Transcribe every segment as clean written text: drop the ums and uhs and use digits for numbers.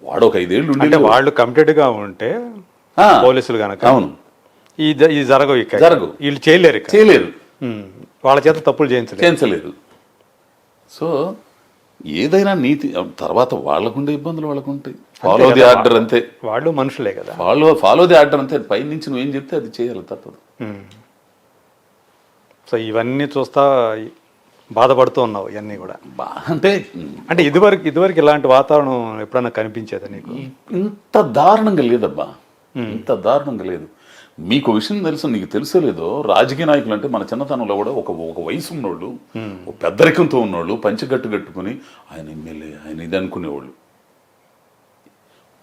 వాడు ఒక 5 ఏళ్ళు అంటే వాళ్ళు కమిటెడ్గా ఉంటే పోలీసులు కనుక అవును ఇది జరగవు, ఇక జరగవు, వీళ్ళు చేయలేరు చేయలేరు, వాళ్ళ చేత తప్పులు చేయించలేరు. సో ఏదైనా నీతి తర్వాత వాళ్ళకుండే ఇబ్బందులు వాళ్ళకుంటాయి. ఫాలో ది ఆర్డర్ అంతే, వాళ్ళు మనుషులే కదా, ఫాలో ది ఆర్డర్ అంతే. పై నుంచి నువ్వేం చెప్తే అది చేయాలి, తప్పదు. సో ఇవన్నీ చూస్తా బాధపడుతూ ఉన్నావు ఇవన్నీ కూడా. అంటే అంటే ఇదివరకు ఇలాంటి వాతావరణం ఎప్పుడన్నా కనిపించేదా నీకు? ఇంత దారుణంగా లేదబ్బా, ఇంత దారుణంగా లేదు. మీకు విషయం తెలుసు, నీకు తెలుసో లేదో, రాజకీయ నాయకులు అంటే మన చిన్నతనంలో కూడా ఒక వయసు ఉన్నోళ్ళు, ఒక పెద్దరికంతో ఉన్నోళ్ళు పంచగట్టు కట్టుకుని ఆయన ఎమ్మెల్యే ఆయన ఇది అనుకునేవాళ్ళు.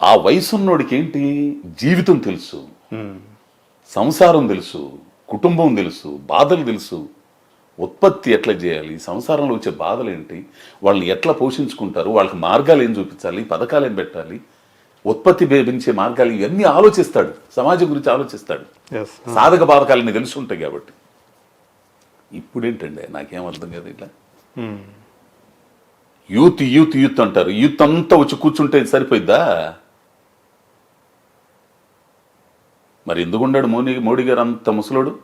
ఆ వయసు ఉన్నోడికి ఏంటి, జీవితం తెలుసు, సంసారం తెలుసు, కుటుంబం తెలుసు, బాధలు తెలుసు, ఉత్పత్తి ఎట్లా చేయాలి, సంసారంలో వచ్చే బాధలు ఏంటి, వాళ్ళని ఎట్లా పోషించుకుంటారు, వాళ్ళకి మార్గాలు ఏం చూపించాలి, పథకాలు ఏం పెట్టాలి, ఉత్పత్తి పెంచే మార్గాలు, ఇవన్నీ ఆలోచిస్తాడు, సమాజం గురించి ఆలోచిస్తాడు. సాధక బాధకాలని తెలిసి ఉంటాయి కాబట్టి. ఇప్పుడేంటండి నాకేం అర్థం కాదు, ఇట్లా యూత్ యూత్ యూత్ అంటారు, యూత్ అంతా వచ్చి కూర్చుంటే సరిపోయిద్దా? మరి ఎందుకున్నాడు మోడీ గారు అంత ముసలోడు?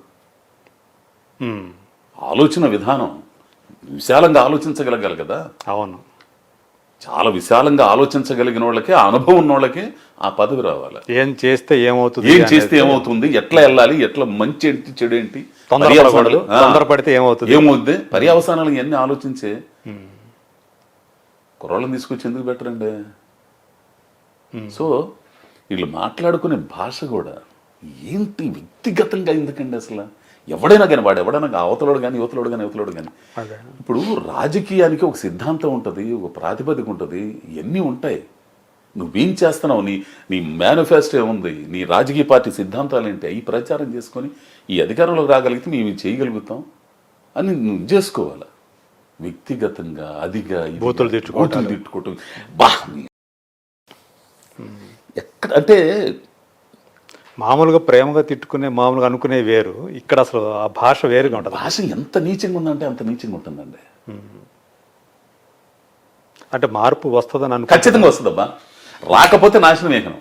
ఆలోచన విధానం విశాలంగా ఆలోచించగలగాలి కదా. అవును, చాలా విశాలంగా ఆలోచించగలిగిన వాళ్ళకి, ఆ అనుభవం ఉన్న వాళ్ళకి ఆ పదవి రావాలి. ఏం చేస్తే ఏమవుతుంది, ఎట్లా వెళ్ళాలి, ఎట్లా మంచి ఏంటి చెడు ఏంటి, తొందరపడితే ఏమవుద్ది, పర్యవసానాలు ఇవన్నీ ఆలోచించే కుర్రోళ్ళని తీసుకొచ్చి ఎందుకు బెటరండి? సో వీళ్ళు మాట్లాడుకునే భాష కూడా ఏంటి వ్యక్తిగతంగా ఎందుకండి అసలు? ఎవడైనా కానీ వాడు ఎవడైనా అవతలోడు కానీ యువతలోడు కానీ ఇప్పుడు రాజకీయానికి ఒక సిద్ధాంతం ఉంటుంది, ఒక ప్రాతిపదిక ఉంటుంది, ఇవన్నీ ఉంటాయి. నువ్వేం చేస్తున్నావు, నీ మేనిఫెస్టో ఏముంది, నీ రాజకీయ పార్టీ సిద్ధాంతాలు ఏంటి, అవి ప్రచారం చేసుకొని ఈ అధికారంలోకి రాగలిగితే మేము చేయగలుగుతాం అని నువ్వు చేసుకోవాలి. వ్యక్తిగతంగా అదిగా బూతులు తిట్టుకోవటం బా ఎక్కడ అంటే మామూలుగా ప్రేమగా తిట్టుకునే, మామూలుగా అనుకునే వేరు, ఇక్కడ అసలు ఆ భాష వేరుగా ఉంటుంది. భాష ఎంత నీచంగా ఉందంటే అంత నీచంగా ఉంటుందండి. అంటే మార్పు వస్తుందని ఖచ్చితంగా వస్తుందబ్బా, రాకపోతే నాశనం ఏకనం.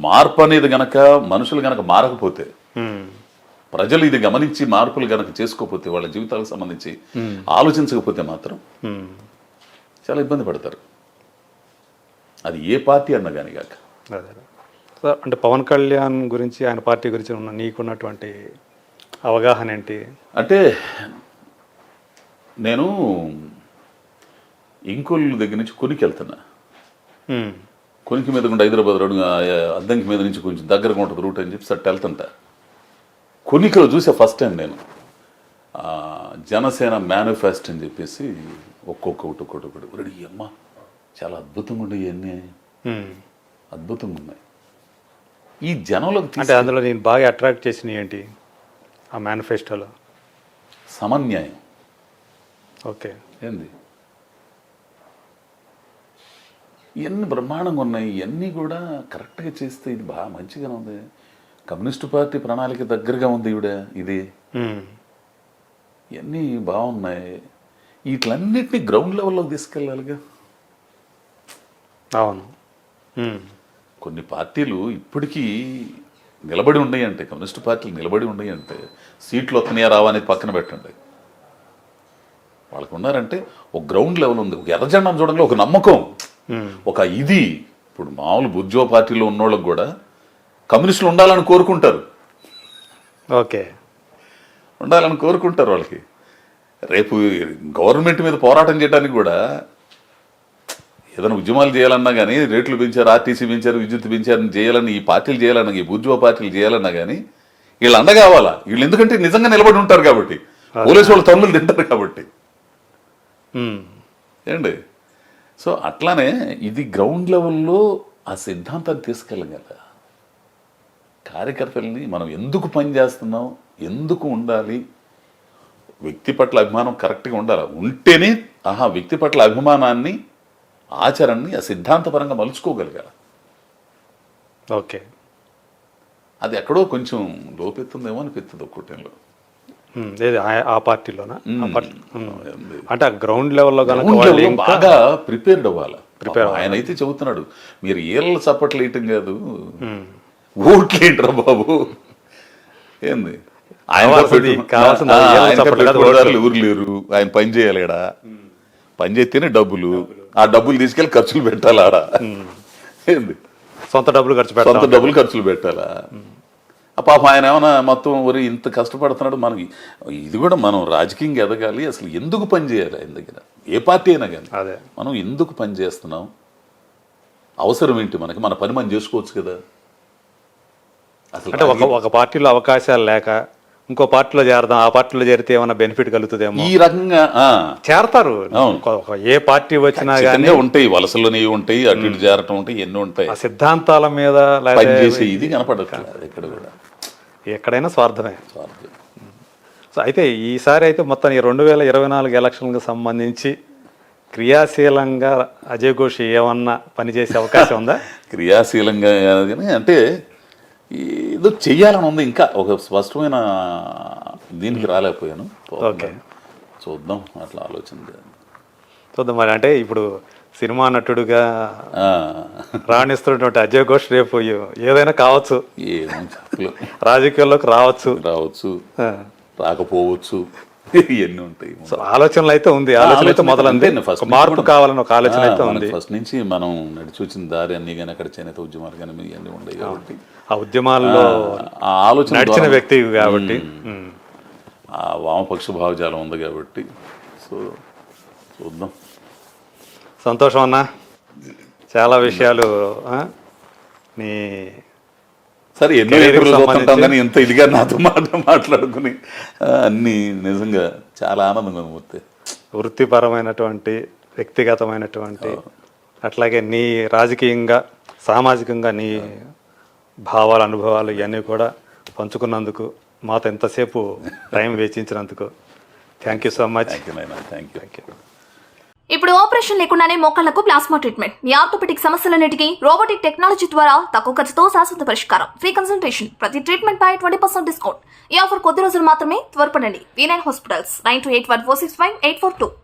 మార్పు అనేది గనక మనుషులు గనక మారకపోతే, ప్రజలు ఇది గమనించి మార్పులు గనక చేసుకోకపోతే, వాళ్ళ జీవితాలకు సంబంధించి ఆలోచించకపోతే మాత్రం చాలా ఇబ్బంది పడతారు. అది ఏ పార్టీ అన్నా కానీ కాక. అంటే పవన్ కళ్యాణ్ గురించి, ఆయన పార్టీ గురించి నీకున్నటువంటి అవగాహన ఏంటి? అంటే నేను ఇంకోళ్ళ దగ్గర నుంచి కొనికి వెళ్తున్నా, కొనికి మీద కూడా హైదరాబాద్ రోడ్డు అద్దంకి మీద నుంచి కొంచెం దగ్గరగా ఉంటుంది రూట్ అని చెప్పి సట్ వెళ్తుంటా. కొనికలో చూసే ఫస్ట్ టైం నేను జనసేన మేనిఫెస్టో అని చెప్పేసి ఒక్కొక్కటి రెడీ అమ్మ చాలా అద్భుతంగా ఉండే, ఇవన్నీ అద్భుతంగా ఉన్నాయి. ఈ జనంలోకి అంటే అందులో నేను బాగా అట్రాక్ట్ చేసిన ఏంటి ఆ మేనిఫెస్టోలో? సమన్యాయం. ఓకే, ఏంది ఇవన్నీ బ్రహ్మాండంగా ఉన్నాయి, ఇవన్నీ కూడా కరెక్ట్గా చేస్తే ఇది బాగా మంచిగానే ఉంది. కమ్యూనిస్టు పార్టీ ప్రణాళిక దగ్గరగా ఉంది ఇది. ఇవన్నీ బాగున్నాయి. వీటిలన్నిటినీ గ్రౌండ్ లెవెల్లోకి తీసుకెళ్ళాలిగా. అవును, కొన్ని పార్టీలు ఇప్పటికీ నిలబడి ఉన్నాయి అంటే, కమ్యూనిస్టు పార్టీలు నిలబడి ఉన్నాయి అంటే, సీట్లు వస్తున్నాయా రావా అనేది పక్కన పెట్టండి, వాళ్ళకు ఉన్నారంటే ఒక గ్రౌండ్ లెవెల్ ఉంది, ఒక ఎర్రజెండాను చూడండి, ఒక నమ్మకం, ఒక ఇది. ఇప్పుడు మామూలు బుజ్జో పార్టీలో ఉన్నోళ్ళకి కూడా కమ్యూనిస్టులు ఉండాలని కోరుకుంటారు. ఓకే, ఉండాలని కోరుకుంటారు. వాళ్ళకి రేపు గవర్నమెంట్ మీద పోరాటం చేయడానికి కూడా, ఏదైనా ఉద్యమాలు చేయాలన్నా కానీ, రేట్లు పెంచారు, ఆర్టీసీ పెంచారు, విద్యుత్ పెంచారు చేయాలని ఈ పార్టీలు చేయాలన్నా, ఈ బుజ్జో పార్టీలు చేయాలన్నా కానీ వీళ్ళు అండ కావాలా. వీళ్ళు ఎందుకంటే నిజంగా నిలబడి ఉంటారు కాబట్టి, పోలీసు వాళ్ళు తన్నులు తింటారు కాబట్టి ఏండి. సో అట్లానే ఇది గ్రౌండ్ లెవెల్లో ఆ సిద్ధాంతాన్ని తీసుకెళ్ళగల కార్యకర్తల్ని మనం ఎందుకు పనిచేస్తున్నాం, ఎందుకు ఉండాలి, వ్యక్తి పట్ల అభిమానం కరెక్ట్గా ఉండాలి. ఉంటేనే వ్యక్తి పట్ల అభిమానాన్ని, ఆచరణని ఆ సిద్ధాంతపరంగా మలుచుకోగలిగారు. ఓకే, అది ఎక్కడో కొంచెం లోపెత్తుందేమో అనిపిస్తుంది ఒక్కొక్కటిలో. ఆ పార్టీలోనా? అంటే ఆ గ్రౌండ్ లెవెల్లో బాగా ప్రిపేర్డ్ అవ్వాలి. ప్రిపేర్ ఆయన అయితే చెబుతున్నాడు, మీరు ఏళ్ళ చప్పట్లు వేయటం కాదు, ఓట్లు ఏంట్రా బాబు, ఏంది ఆయన కావాల్సింది ఏళ్ళ చప్పట్లు కాదు, ఓట్లు. ఊరు లేరు, ఆయన పని చేయాలి ఆడ, పని చేస్తేనే డబ్బులు, ఆ డబ్బులు తీసుకెళ్లి ఖర్చులు పెట్టాలి ఆడ, ఏంది సొంత డబ్బులు ఖర్చు సొంత పెడతాం. డబ్బులు ఖర్చులు పెట్టాలా. ఆ పాపం ఆయన ఏమైనా మొత్తం ఒరి ఇంత కష్టపడుతున్నాడు, మనకి ఇది కూడా మనం రాజకీయంగా ఎదగాలి, అసలు ఎందుకు పని చేయాలి ఆయన దగ్గర, ఏ పార్టీ అయినా కానీ అదే మనం ఎందుకు పని చేస్తున్నాం, అవసరం ఏంటి మనకి, మన పని మనం చేసుకోవచ్చు కదా. అసలు అంటే ఒక పార్టీలో అవకాశాలు లేక ఇంకో పార్టీలో చేరదాం, ఆ పార్టీలో చేరితే ఏమైనా బెనిఫిట్ కలుగుతుందేమో ఈ రకంగా చేరతారు. అవును. ఏ పార్టీ వచ్చినా కానీ ఖచ్చితంగా ఉంటాయి, వలసలోనే ఉంటాయి, అటు ఇటు చేరటం ఉంటాయి, ఎన్నో ఉంటాయి, ఆ సిద్ధాంతాల మీద పని లేకపోతే చేసే ఇది కనపడట్లేదు ఎక్కడ కూడా. ఎక్కడైనా స్వార్థమే. స్వార్థం. సో అయితే ఈసారి అయితే మొత్తం ఈ 2024 ఎలక్షన్లకు సంబంధించి క్రియాశీలంగా అజయ్ ఘోష్ ఏమన్నా పనిచేసే అవకాశం ఉందా? క్రియాశీలంగా కానీ అంటే ఏదో చెయ్యాలని ఉంది, ఇంకా ఒక స్పష్టమైన దీనికి రాలేకపోయాను. ఓకే, చూద్దాం, అట్లా ఆలోచన. చూద్దాం మరి. అంటే ఇప్పుడు సినిమా నటుడుగా రాణిస్తున్నటువంటి అజయ్ ఘోష్ రేపు ఏదైనా కావచ్చు, ఏమో చెప్పలేం, రాజకీయాల్లోకి రావచ్చు, రాకపోవచ్చు, ఇవన్నీ ఉంటాయి. సో ఆలోచనలు అయితే ఉంది, ఆలోచన అయితే మొదలంది, మార్పు కావాలని ఒక ఆలోచన అయితే ఉంది. ఫస్ట్ నుంచి మనం నడిచి వచ్చిన దారి అన్ని కానీ అక్కడ చేనేత ఉద్యమాలు కానీ ఇవన్నీ ఉన్నాయి కాబట్టి, ఆ ఉద్యమాల్లో ఆ ఆలోచన నడిచిన వ్యక్తి కాబట్టి, ఆ వామపక్ష భావజాలం ఉంది కాబట్టి, సో చూద్దాం. సంతోషం అన్న, చాలా విషయాలు నీ సరే ఎన్నో ఎదురు చూస్తుంటాం కానీ ఎంత ఇదిగా నాతో మాట్లాడుకుని అన్ని నిజంగా చాలా ఆనందంగా ఉంది. వృత్తిపరమైనటువంటి, వ్యక్తిగతమైనటువంటి, అట్లాగే నీ రాజకీయంగా, సామాజికంగా నీ భావాలు, అనుభవాలు ఇవన్నీ కూడా పంచుకున్నందుకు, మాతో ఎంతసేపు టైం వెచ్చించినందుకు thank you so much. Thank you. ఇప్పుడు ఆపరేషన్ లేకుండానే మోకాళ్లకు ప్లాస్మా ట్రీట్మెంట్. మీ ఆర్థోపెటిక్ సమస్యలన్నిటికీ రోబోటిక్ టెక్నాలజీ ద్వారా తక్కువ ఖర్చుతో శాశ్వత పరిష్కారం. ఫ్రీ కన్సల్టేషన్, ప్రతి ట్రీట్మెంట్ పై 20% డిస్కౌంట్. ఈ ఆఫర్ కొద్ది రోజులు మాత్రమే. త్వరపడండి. V9 hospitals 9281465842.